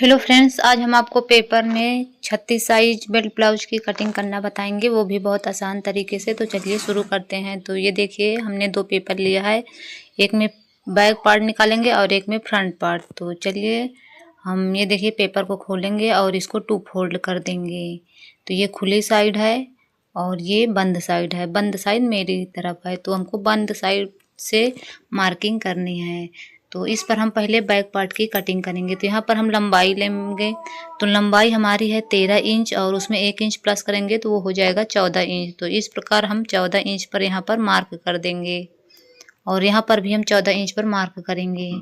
Hello friends, आज हम आपको पेपर में 36 साइज बेल्ट ब्लाउज की कटिंग करना बताएंगे, वो भी बहुत आसान तरीके से। तो चलिए शुरू करते हैं। तो ये देखिए, हमने दो पेपर लिया है, एक में बैक पार्ट निकालेंगे और एक में फ्रंट पार्ट। तो चलिए हम ये देखिए पेपर को खोलेंगे और इसको 2 फोल्ड कर देंगे। तो ये खुली साइड है और ये बंद साइड है। बंद साइड मेरी तरफ है, तो हमको बंद साइड से मार्किंग करनी है। तो इस पर हम पहले बैक पार्ट की कटिंग करेंगे। तो यहाँ पर हम लंबाई लेंगे। तो लंबाई हमारी है 13 इंच और उसमें 1 इंच प्लस करेंगे तो वो हो जाएगा 14 इंच। तो इस प्रकार हम 14 इंच पर यहाँ पर मार्क कर देंगे और यहाँ पर भी हम 14 इंच पर मार्क करेंगे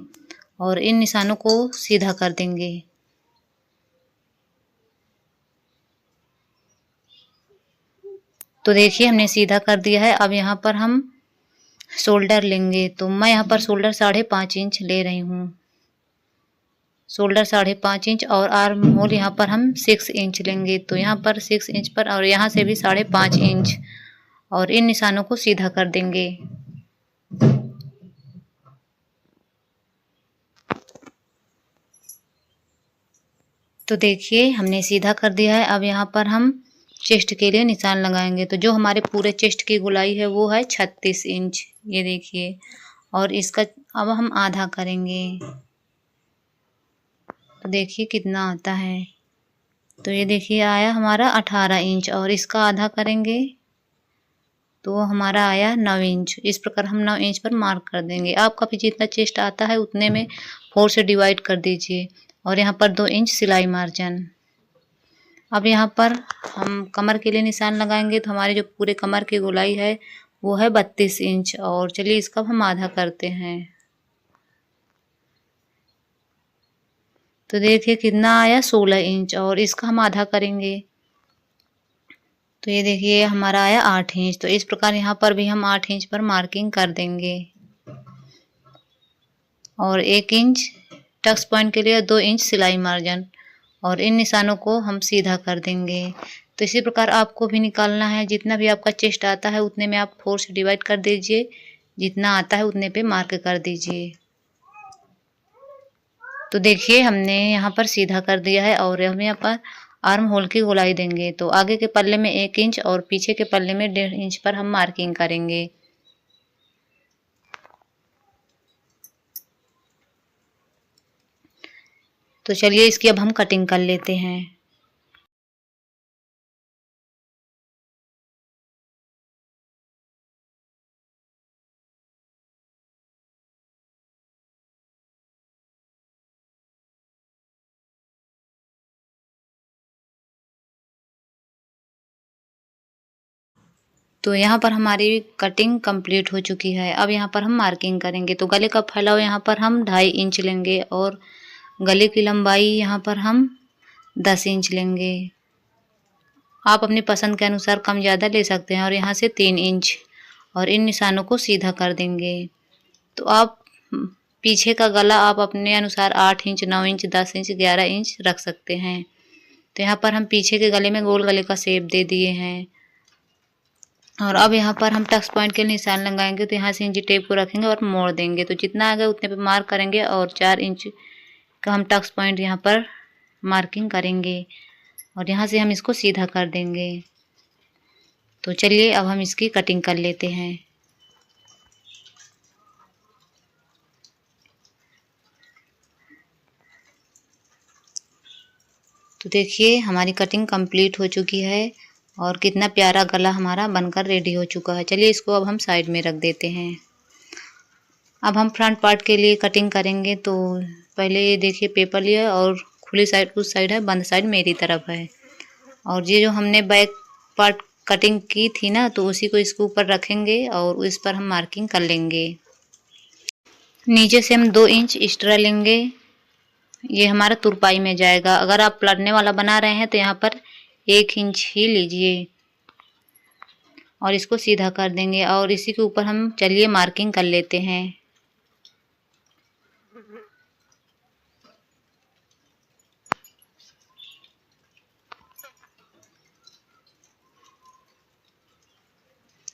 और इन निशानों को सीधा कर देंगे। तो देखिए हमने सीधा कर दिया है। अब यहाँ पर हम शोल्डर लेंगे। तो मैं यहाँ पर शोल्डर 5.5 इंच ले रही हूँ। शोल्डर 5.5 इंच और आर्म होल यहाँ पर हम 6 इंच लेंगे। तो यहाँ पर 6 इंच पर और यहाँ से भी 5.5 इंच और इन निशानों को सीधा कर देंगे। तो देखिए हमने सीधा कर दिया है। अब यहाँ पर हम चेस्ट के लिए निशान लगाएंगे। तो जो हमारे पूरे चेस्ट की गोलाई है वो है 36 इंच, ये देखिए। और इसका अब हम आधा करेंगे। तो देखिए कितना आता है। तो ये देखिए आया हमारा 18 इंच और इसका आधा करेंगे तो हमारा आया 9 इंच। इस प्रकार हम 9 इंच पर मार्क कर देंगे। आपका भी जितना चेस्ट आता है उतने में 4 से डिवाइड कर दीजिए और यहाँ पर 2 इंच सिलाई मार्जिन। अब यहाँ पर हम कमर के लिए निशान लगाएंगे। तो हमारे जो पूरे कमर की गोलाई है वो है 32 इंच और चलिए इसका हम आधा करते हैं। तो देखिए कितना आया 16 इंच और इसका हम आधा करेंगे। तो ये देखिए हमारा आया 8 इंच। तो इस प्रकार यहाँ पर भी हम 8 इंच पर मार्किंग कर देंगे और 1 इंच टक्स पॉइंट के लिए 2 इंच सिलाई मार्जिन और इन निशानों को हम सीधा कर देंगे। तो इसी प्रकार आपको भी निकालना है। जितना भी आपका चेस्ट आता है उतने में आप 4 से डिवाइड कर दीजिए, जितना आता है उतने पे मार्क कर दीजिए। तो देखिए हमने यहाँ पर सीधा कर दिया है और हम यहाँ पर आर्म होल की गोलाई देंगे। तो आगे के पल्ले में 1 इंच और पीछे के पल्ले में 1.5 इंच पर हम मार्किंग करेंगे। तो चलिए इसकी अब हम कटिंग कर लेते हैं। तो यहाँ पर हमारी कटिंग कंप्लीट हो चुकी है। अब यहाँ पर हम मार्किंग करेंगे। तो गले का फैलाव यहाँ पर हम 2.5 इंच लेंगे और गले की लंबाई यहाँ पर हम 10 इंच लेंगे। आप अपनी पसंद के अनुसार कम ज़्यादा ले सकते हैं और यहाँ से 3 इंच और इन निशानों को सीधा कर देंगे। तो आप पीछे का गला आप अपने अनुसार 8 इंच, 9 इंच, 10 इंच, 11 इंच रख सकते हैं। तो यहाँ पर हम पीछे के गले में गोल गले का शेप दे दिए हैं और अब यहाँ पर हम टक्स पॉइंट के निशान लगाएंगे। तो यहाँ से इंची टेप को रखेंगे और मोड़ देंगे। तो जितना आ गया उतने पे मार्क करेंगे और 4 इंच का हम टक्स पॉइंट यहाँ पर मार्किंग करेंगे और यहाँ से हम इसको सीधा कर देंगे। तो चलिए अब हम इसकी कटिंग कर लेते हैं। तो देखिए हमारी कटिंग कंप्लीट हो चुकी है और कितना प्यारा गला हमारा बनकर रेडी हो चुका है। चलिए इसको अब हम साइड में रख देते हैं। अब हम फ्रंट पार्ट के लिए कटिंग करेंगे। तो पहले ये देखिए पेपर लिया और खुली साइड उस साइड है, बंद साइड मेरी तरफ है। और ये जो हमने बैक पार्ट कटिंग की थी ना, तो उसी को इसके ऊपर रखेंगे और इस पर हम मार्किंग कर लेंगे। नीचे से हम 2 इंच एक्स्ट्रा लेंगे, ये हमारा तुरपाई में जाएगा। अगर आप पलटने वाला बना रहे हैं तो यहाँ पर 1 इंच ही लीजिए और इसको सीधा कर देंगे और इसी के ऊपर हम चलिए मार्किंग कर लेते हैं।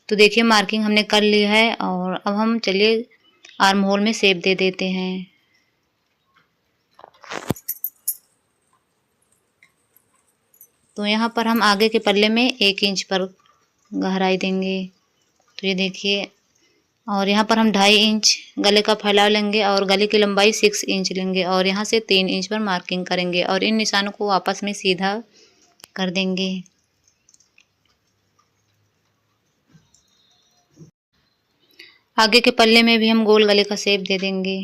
तो देखिए मार्किंग हमने कर ली है और अब हम चलिए आर्म होल में शेप दे देते हैं। तो यहाँ पर हम आगे के पल्ले में 1 इंच पर गहराई देंगे। तो ये देखिए, और यहाँ पर हम 2.5 इंच गले का फैलाव लेंगे और गले की लंबाई 6 इंच लेंगे और यहाँ से 3 इंच पर मार्किंग करेंगे और इन निशानों को आपस में सीधा कर देंगे। आगे के पल्ले में भी हम गोल गले का शेप दे देंगे।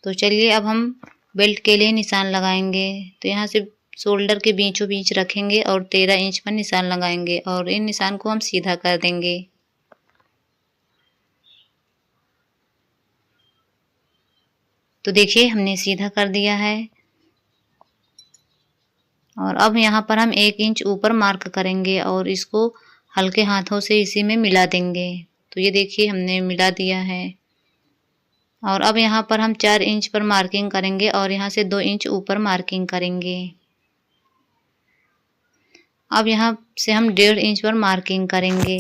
तो चलिए अब हम बेल्ट के लिए निशान लगाएंगे। तो यहाँ से शोल्डर के बीचों बीच रखेंगे और 13 इंच पर निशान लगाएंगे और इन निशान को हम सीधा कर देंगे। तो देखिए हमने सीधा कर दिया है और अब यहाँ पर हम 1 इंच ऊपर मार्क करेंगे और इसको हल्के हाथों से इसी में मिला देंगे। तो ये देखिए हमने मिला दिया है और अब यहाँ पर हम 4 इंच पर मार्किंग करेंगे और यहाँ से 2 इंच ऊपर मार्किंग करेंगे। अब यहाँ से हम 1.5 इंच पर मार्किंग करेंगे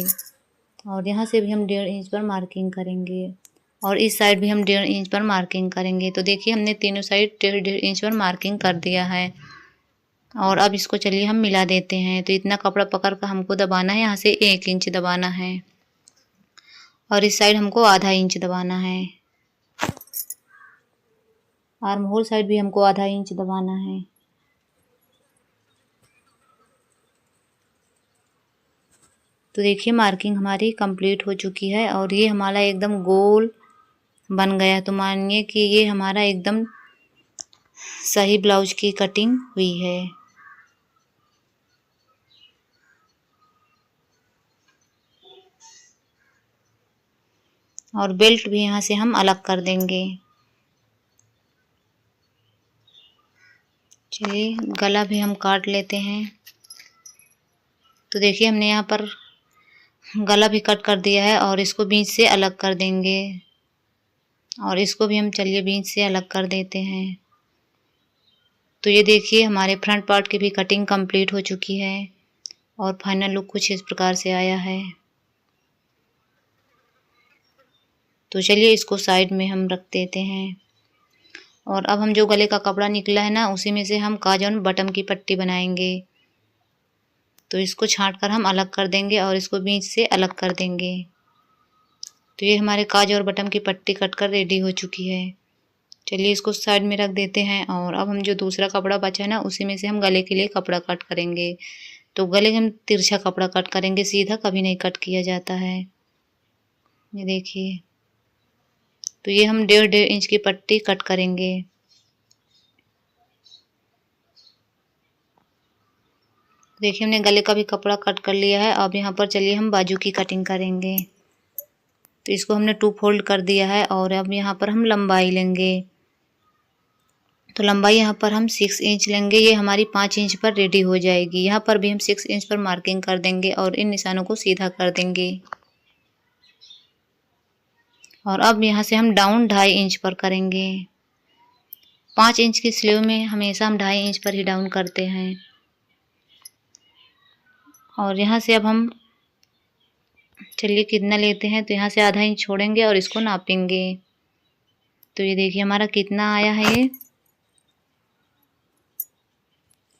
और यहाँ से भी हम 1.5 इंच पर मार्किंग करेंगे और इस साइड भी हम 1.5 इंच पर मार्किंग करेंगे। तो देखिए हमने तीनों साइड 1.5 इंच पर मार्किंग कर दिया है और अब इसको चलिए हम मिला देते हैं। तो इतना कपड़ा पकड़ कर हमको दबाना है, यहाँ से 1 इंच दबाना है और इस साइड हमको आधा इंच दबाना है। आर्म होल साइड भी हमको आधा इंच दबाना है। तो देखिए मार्किंग हमारी कंप्लीट हो चुकी है और ये हमारा एकदम गोल बन गया। तो मानिए कि ये हमारा एकदम सही ब्लाउज की कटिंग हुई है। और बेल्ट भी यहाँ से हम अलग कर देंगे। चलिए गला भी हम काट लेते हैं। तो देखिए हमने यहाँ पर गला भी कट कर दिया है और इसको बीच से अलग कर देंगे और इसको भी हम चलिए बीच से अलग कर देते हैं। तो ये देखिए हमारे फ्रंट पार्ट की भी कटिंग कंप्लीट हो चुकी है और फाइनल लुक कुछ इस प्रकार से आया है। तो चलिए इसको साइड में हम रख देते हैं और अब हम जो गले का कपड़ा निकला है ना, उसी में से हम काज और बटन की पट्टी बनाएंगे। तो इसको छांट कर हम अलग कर देंगे और इसको बीच से अलग कर देंगे। तो ये हमारे काज और बटन की पट्टी कट कर रेडी हो चुकी है। चलिए इसको साइड में रख देते हैं और अब हम जो दूसरा कपड़ा बचा है ना, उसी में से हम गले के लिए कपड़ा कट करेंगे। तो गले के हम तिरछा कपड़ा कट करेंगे, सीधा कभी नहीं कट किया जाता है। ये देखिए, तो ये हम 1.5 इंच की पट्टी कट करेंगे। देखिए हमने गले का भी कपड़ा कट कर लिया है। अब यहाँ पर चलिए हम बाजू की कटिंग करेंगे। तो इसको हमने 2 फोल्ड कर दिया है और अब यहाँ पर हम लंबाई लेंगे। तो लंबाई यहाँ पर हम 6 इंच लेंगे। ये हमारी 5 इंच पर रेडी हो जाएगी। यहाँ पर भी हम 6 इंच पर मार्किंग कर देंगे और इन निशानों को सीधा कर देंगे। और अब यहाँ से हम डाउन 2.5 इंच पर करेंगे। 5 इंच की स्लीव में हमेशा हम 2.5 इंच पर ही डाउन करते हैं। और यहाँ से अब हम चलिए कितना लेते हैं, तो यहाँ से आधा इंच छोड़ेंगे और इसको नापेंगे। तो ये देखिए हमारा कितना आया है, ये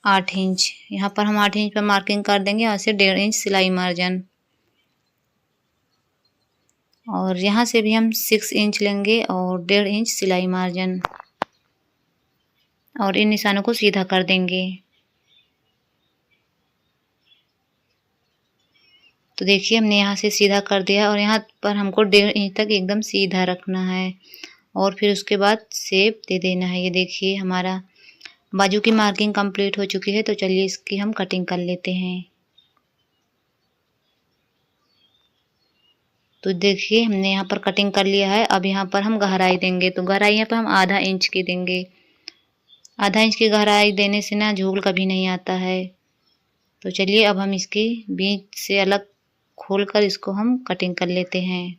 8 इंच। यहाँ पर हम 8 इंच पर मार्किंग कर देंगे, यहाँ से 1.5 इंच सिलाई मार्जिन और यहाँ से भी हम 6 इंच लेंगे और 1.5 इंच सिलाई मार्जिन और इन निशानों को सीधा कर देंगे। तो देखिए हमने यहाँ से सीधा कर दिया और यहाँ पर हमको 1.5 इंच तक एकदम सीधा रखना है और फिर उसके बाद शेप दे देना है। ये देखिए हमारा बाजू की मार्किंग कंप्लीट हो चुकी है। तो चलिए इसकी हम कटिंग कर लेते हैं। तो देखिए हमने यहाँ पर कटिंग कर लिया है। अब यहाँ पर हम गहराई देंगे। तो गहराई यहाँ पर हम आधा इंच की देंगे। आधा इंच की गहराई देने से ना झोल कभी नहीं आता है। तो चलिए अब हम इसकी बीच से अलग खोलकर इसको हम कटिंग कर लेते हैं।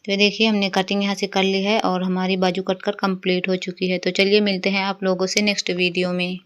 तो देखिए हमने कटिंग यहाँ से कर ली है और हमारी बाजू कटकर कंप्लीट हो चुकी है। तो चलिए मिलते हैं आप लोगों से नेक्स्ट वीडियो में।